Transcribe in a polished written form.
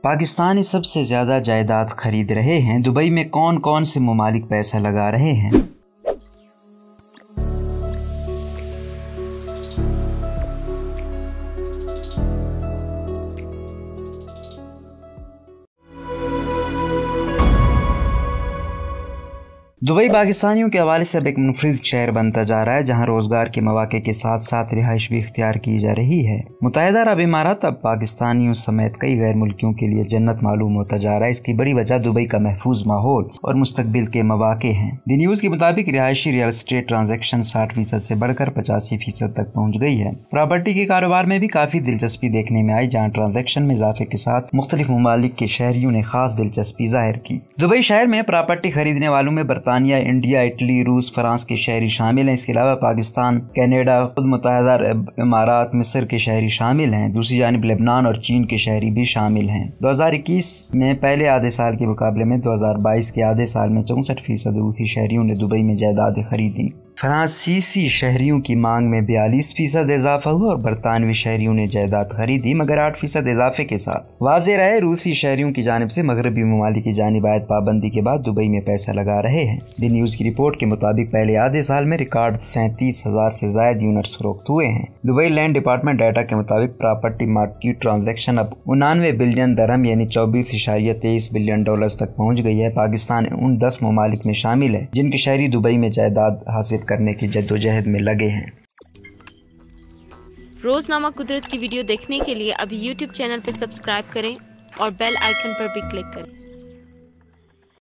पाकिस्तानी सबसे ज़्यादा जायदाद खरीद रहे हैं। दुबई में कौन कौन से ममालिक पैसा लगा रहे हैं? दुबई पाकिस्तानियों के हवाले से अब एक मुनफरिद शहर बनता जा रहा है, जहां रोजगार के मौके के साथ साथ रिहाइश भी इख्तियार की जा रही है। मुत्तहिदा अरब इमारात अब पाकिस्तानियों समेत कई गैर मुल्कियों के लिए जन्नत मालूम होता जा रहा है। इसकी बड़ी वजह दुबई का महफूज माहौल और मुस्तकबिल के मौके हैं। द न्यूज़ के मुताबिक रिहायशी रियल एस्टेट ट्रांजेक्शन 60% से बढ़कर 85% तक पहुँच गई है। प्रॉपर्टी के कारोबार में भी काफी दिलचस्पी देखने में आई, जहाँ ट्रांजेक्शन में इजाफे के साथ मुख्तलिफ ममालिक के शहरियों ने खास दिलचस्पी जाहिर की। दुबई शहर में प्रॉपर्टी खरीदने वालों में बरतानिया, इंडिया, इटली, रूस, फ्रांस के शहरी शामिल हैं। इसके अलावा पाकिस्तान, कनाडा, खुद मुत्तहिदा अरब इमारात, मिस्र के शहरी शामिल हैं। दूसरी जानिब लेबनान और चीन के शहरी भी शामिल हैं। 2021 में पहले आधे साल के मुकाबले में 2022 के आधे साल में 64% रूसी शहरियों ने दुबई में जायदादें खरीदी। फ्रांसीसी शहरियों की मांग में 42% इजाफा हुआ और बरतानवी शहरियों ने जायदाद खरीदी, मगर 8% इजाफे के साथ। वाज़ेह रहे रूसी शहरियों की जानिब से मगरबी ममालिक की जानिब आयत पाबंदी के बाद दुबई में पैसा लगा रहे हैं। द न्यूज़ की रिपोर्ट के मुताबिक पहले आधे साल में रिकॉर्ड 37,000 से ज्यादा यूनिट्स फरोख्त हुए हैं। दुबई लैंड डिपार्टमेंट डाटा के मुताबिक प्रॉपर्टी मार्केट ट्रांजेक्शन अब 99 बिलियन दरहम यानी 24.23 बिलियन डॉलर्स तक पहुँच गई है। पाकिस्तान उन 10 ममालिक में शामिल है जिनके शहरी दुबई में जायदाद हासिल करने की जद्दोजहद में लगे हैं। रोजनामा कुदरत की वीडियो देखने के लिए अभी YouTube चैनल पर सब्सक्राइब करें और बेल आइकन पर भी क्लिक करें।